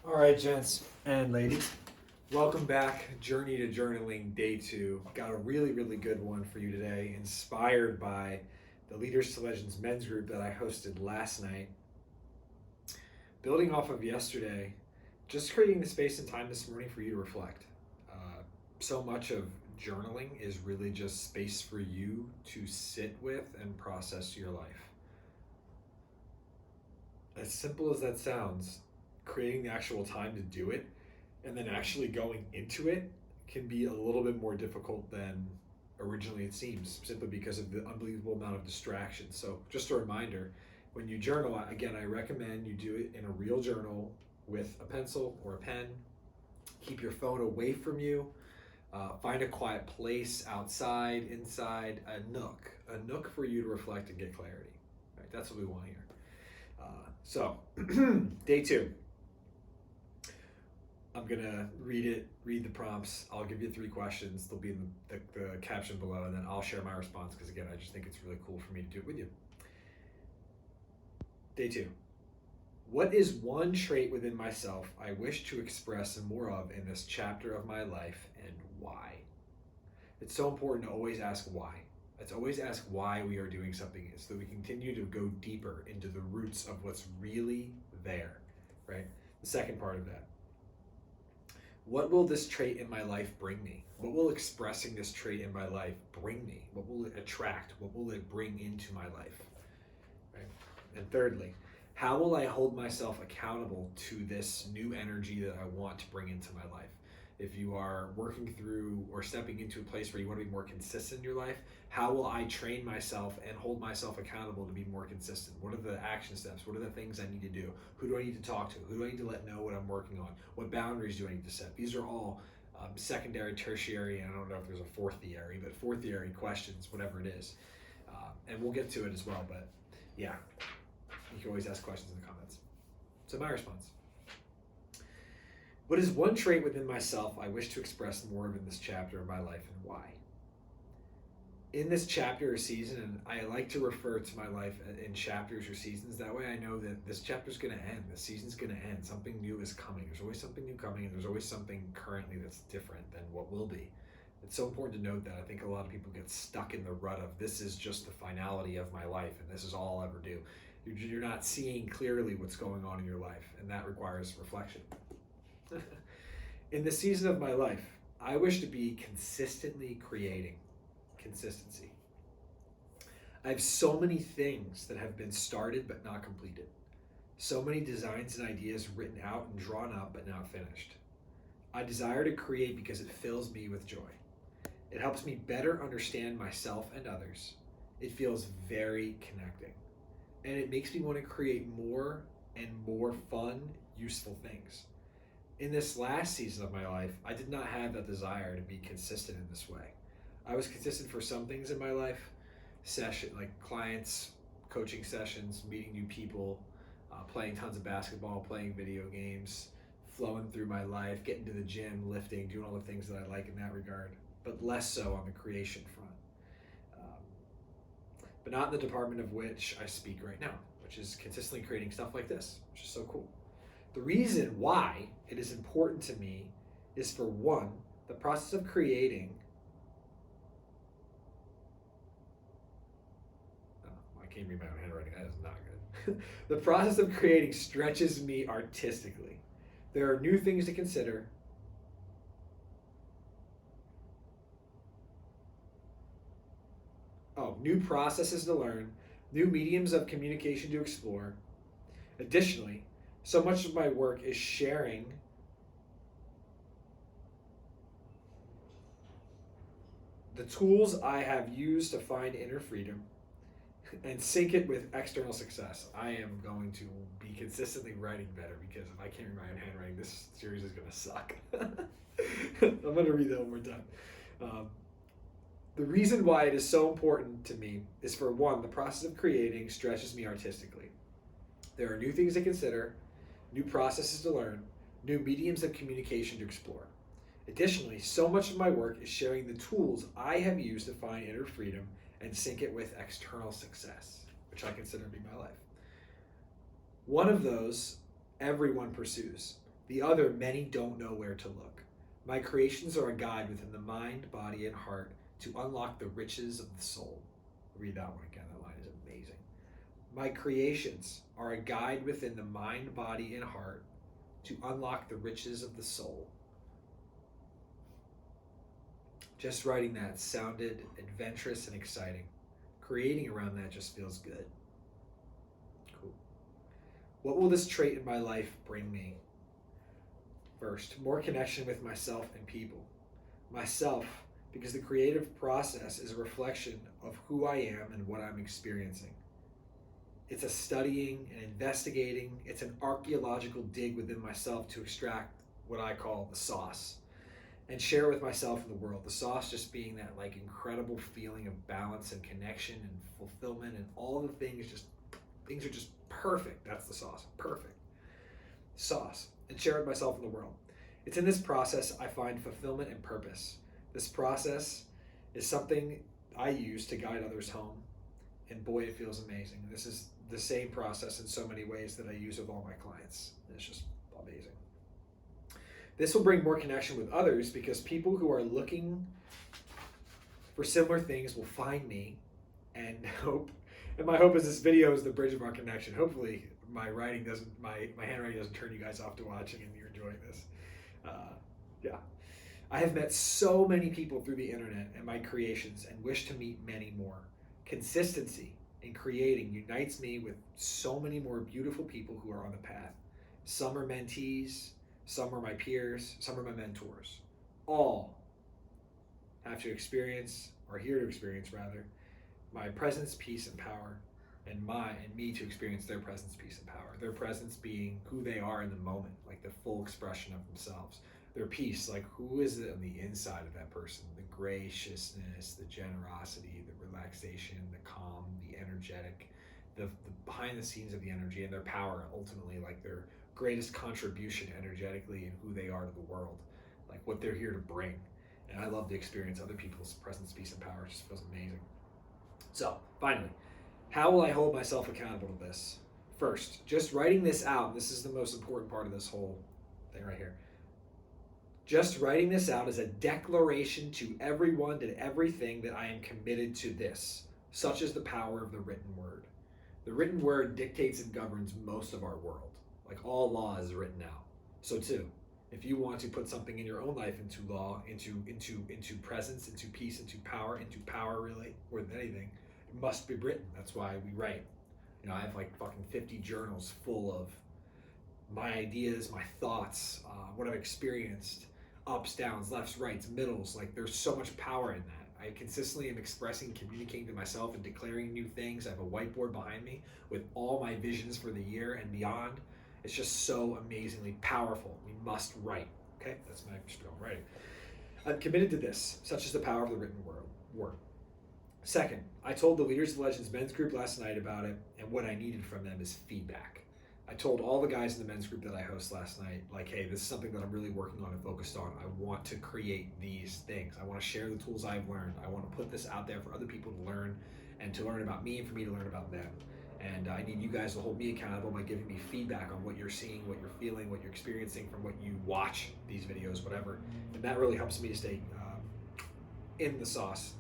All right, gents and ladies, welcome back. Journey to Journaling Day 2. Got a really good one for you today, inspired by the Leaders to Legends men's group that I hosted last night. Building off of yesterday, just creating the space and time this morning for you to reflect. So much of journaling is really just space for you to sit with and process your life. As simple as that sounds, creating the actual time to do it and then actually going into it can be a little bit more difficult than originally it seems, simply because of the unbelievable amount of distractions. So just a reminder, when you journal, again, I recommend you do it in a real journal with a pencil or a pen. Keep your phone away from you. Find a quiet place outside, inside, a nook for you to reflect and get clarity. Right? That's what we want here. So, day 2. I'm gonna read the prompts. I'll give you 3 questions. They'll be in the caption below, and then I'll share my response because, again, I just think it's really cool for me to do it with you. Day 2. What is one trait within myself I wish to express more of in this chapter of my life, and why? It's so important to always ask why. Let's always ask why we are doing something so that we continue to go deeper into the roots of what's really there, right? The second part of that. What will this trait in my life bring me? What will expressing this trait in my life bring me? What will it attract? What will it bring into my life? Right? And thirdly, how will I hold myself accountable to this new energy that I want to bring into my life? If you are working through or stepping into a place where you want to be more consistent in your life, how will I train myself and hold myself accountable to be more consistent? What are the action steps? What are the things I need to do? Who do I need to talk to? Who do I need to let know what I'm working on? What boundaries do I need to set? These are all secondary, tertiary, and I don't know if there's a fourthiary, but fourthiary questions, whatever it is. And we'll get to it as well, but yeah, you can always ask questions in the comments. So my response. What is one trait within myself I wish to express more of in this chapter of my life, and why? In this chapter or season, and I like to refer to my life in chapters or seasons, that way I know that this chapter's going to end, this season's going to end, something new is coming. There's always something new coming, and there's always something currently that's different than what will be. It's so important to note that. I think a lot of people get stuck in the rut of, this is just the finality of my life, and this is all I'll ever do. You're not seeing clearly what's going on in your life, and that requires reflection. In the season of my life, I wish to be consistently creating. Consistency. I have so many things that have been started but not completed. So many designs and ideas written out and drawn up but not finished. I desire to create because it fills me with joy. It helps me better understand myself and others. It feels very connecting. And it makes me want to create more and more fun, useful things. In this last season of my life, I did not have that desire to be consistent in this way. I was consistent for some things in my life, like clients, coaching sessions, meeting new people, playing tons of basketball, playing video games, flowing through my life, getting to the gym, lifting, doing all the things that I like in that regard, but less so on the creation front. But not in the department of which I speak right now, which is consistently creating stuff like this, which is so cool. The reason why it is important to me is, for one, the process of creating. Oh, I can't read my own handwriting. That is not good. The process of creating stretches me artistically. There are new things to consider. New processes to learn, new mediums of communication to explore. Additionally, so much of my work is sharing the tools I have used to find inner freedom and sync it with external success. I am going to be consistently writing better, because if I can't read my own handwriting, this series is going to suck. I'm going to read that one more time. The reason why it is so important to me is, for one, the process of creating stretches me artistically. There are new things to consider, new processes to learn, new mediums of communication to explore. Additionally, so much of my work is sharing the tools I have used to find inner freedom and sync it with external success, which I consider to be my life. One of those everyone pursues, The other, many don't know where to look. My creations are a guide within the mind, body, and heart to unlock the riches of the soul. I'll read that one again. That line is amazing. My creations are a guide within the mind, body, and heart to unlock the riches of the soul. Just writing that sounded adventurous and exciting. Creating around that just feels good. Cool. What will this trait in my life bring me? First, more connection with myself and people. Myself, because the creative process is a reflection of who I am and what I'm experiencing. It's a studying and investigating. It's an archaeological dig within myself to extract what I call the sauce and share it with myself and the world. The sauce just being that like incredible feeling of balance and connection and fulfillment, and all the things are just perfect. That's the sauce. Perfect. Sauce. And share it with myself and the world. It's in this process I find fulfillment and purpose. This process is something I use to guide others home, and boy, it feels amazing. This is the same process in so many ways that I use with all my clients. It's just amazing. This will bring more connection with others because people who are looking for similar things will find me, and my hope is this video is the bridge of our connection. Hopefully my handwriting doesn't turn you guys off to watching and you're enjoying this. Yeah. I have met so many people through the internet and my creations and wish to meet many more. Consistency in creating unites me with so many more beautiful people who are on the path. Some are mentees, some are my peers, some are my mentors. All have to experience, or here to experience rather, my presence, peace, and power, and me to experience their presence, peace, and power. Their presence being who they are in the moment, like the full expression of themselves. Their peace, like who is it on the inside of that person? The graciousness, the generosity, the relaxation, the calm, the energetic, the behind the scenes of the energy, and their power, ultimately, like their greatest contribution energetically and who they are to the world, like what they're here to bring. And I love to experience other people's presence, peace, and power. It just feels amazing. So, finally, how will I hold myself accountable to this? First, just writing this out, this is the most important part of this whole thing right here. Just writing this out is a declaration to everyone and everything that I am committed to this. Such is the power of the written word. The written word dictates and governs most of our world. Like all law is written out. So too, if you want to put something in your own life into law, into presence, into peace, into power really, more than anything, it must be written. That's why we write. You know, I have like fucking 50 journals full of my ideas, my thoughts, what I've experienced, ups, downs, lefts, rights, middles. Like there's so much power in that. I consistently am expressing, communicating to myself and declaring new things. I have a whiteboard behind me with all my visions for the year and beyond. It's just so amazingly powerful. We must write. Okay, that's my spiel. Writing. I'm committed to this, such as the power of the written word. Second, I told the Leaders of Legends men's group last night about it, and what I needed from them is feedback. I told all the guys in the men's group that I host last night, like, hey, this is something that I'm really working on and focused on. I want to create these things. I want to share the tools I've learned. I want to put this out there for other people to learn, and to learn about me and for me to learn about them. And I need you guys to hold me accountable by giving me feedback on what you're seeing, what you're feeling, what you're experiencing from what you watch these videos, whatever. And that really helps me to stay in the sauce,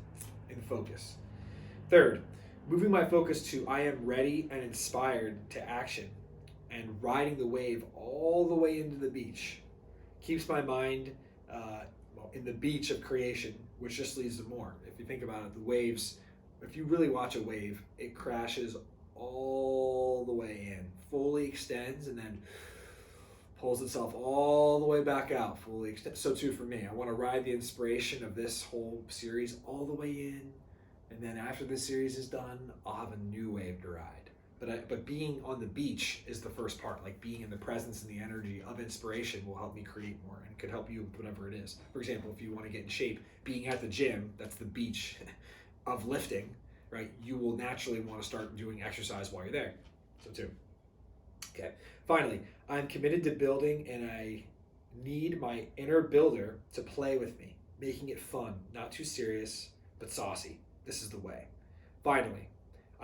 in focus. Third, moving my focus to I am ready and inspired to action, and riding the wave all the way into the beach keeps my mind in the beach of creation, which just leads to more. If you think about it, the waves, if you really watch a wave, it crashes all the way in, fully extends, and then pulls itself all the way back out, fully extends. So too for me. I want to ride the inspiration of this whole series all the way in, and then after this series is done, I'll have a new wave to ride. But being on the beach is the first part. Like being in the presence and the energy of inspiration will help me create more and could help you with whatever it is. For example, if you want to get in shape, being at the gym, that's the beach of lifting, right? You will naturally want to start doing exercise while you're there. So too. Okay. Finally, I'm committed to building, and I need my inner builder to play with me, making it fun, not too serious, but saucy. This is the way. Finally,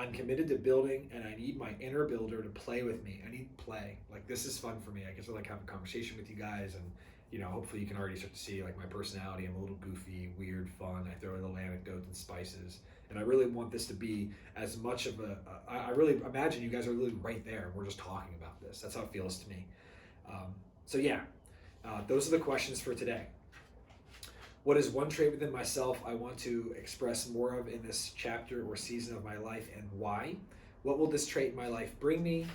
I'm committed to building, and I need my inner builder to play with me. I need play. Like, this is fun for me. I get to like have a conversation with you guys, and hopefully you can already start to see like my personality. I'm a little goofy, weird, fun. I throw in little anecdotes and spices, and I really want this to be as much of I really imagine you guys are really right there, and we're just talking about this. That's how it feels to me. So yeah, those are the questions for today. What is one trait within myself I want to express more of in this chapter or season of my life, and why? What will this trait in my life bring me,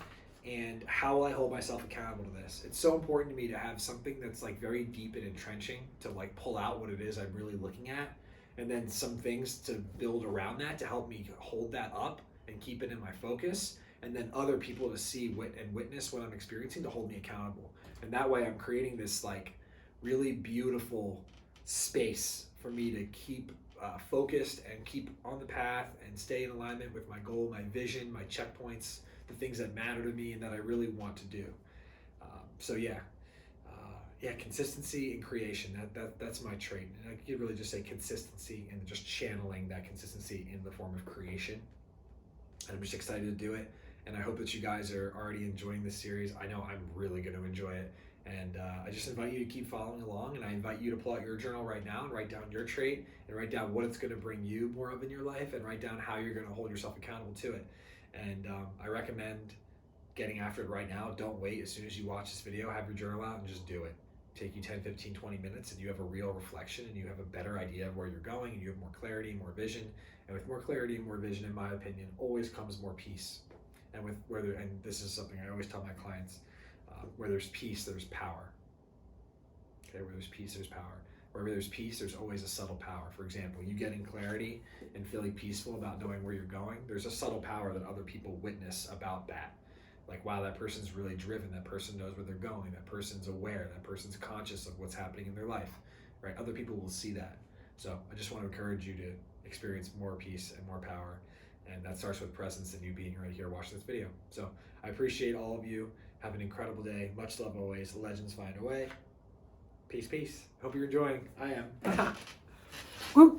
and how will I hold myself accountable to this? It's so important to me to have something that's like very deep and entrenching to like pull out what it is I'm really looking at, and then some things to build around that to help me hold that up and keep it in my focus, and then other people to see and witness what I'm experiencing to hold me accountable. And that way I'm creating this like really beautiful space for me to keep focused and keep on the path and stay in alignment with my goal, my vision, my checkpoints, the things that matter to me and that I really want to do. Consistency and creation. That's my trait. And I could really just say consistency and just channeling that consistency in the form of creation. And I'm just excited to do it. And I hope that you guys are already enjoying this series. I know I'm really going to enjoy it. And I just invite you to keep following along, and I invite you to pull out your journal right now and write down your trait, and write down what it's going to bring you more of in your life, and write down how you're going to hold yourself accountable to it. And I recommend getting after it right now. Don't wait. As soon as you watch this video, have your journal out and just do it. Take you 10, 15, 20 minutes, and you have a real reflection, and you have a better idea of where you're going, and you have more clarity, more vision. And with more clarity and more vision, in my opinion, always comes more peace. And and this is something I always tell my clients, where there's peace, there's power. Okay, where there's peace, there's power. Wherever there's peace, there's always a subtle power. For example, you getting clarity and feeling peaceful about knowing where you're going, there's a subtle power that other people witness about that. Like, wow, that person's really driven, that person knows where they're going, that person's aware, that person's conscious of what's happening in their life, right? Other people will see that. So I just want to encourage you to experience more peace and more power. And that starts with presence and you being right here watching this video. So I appreciate all of you. Have an incredible day. Much love always. Legends find a way. Peace, peace. Hope you're enjoying. I am. Woo!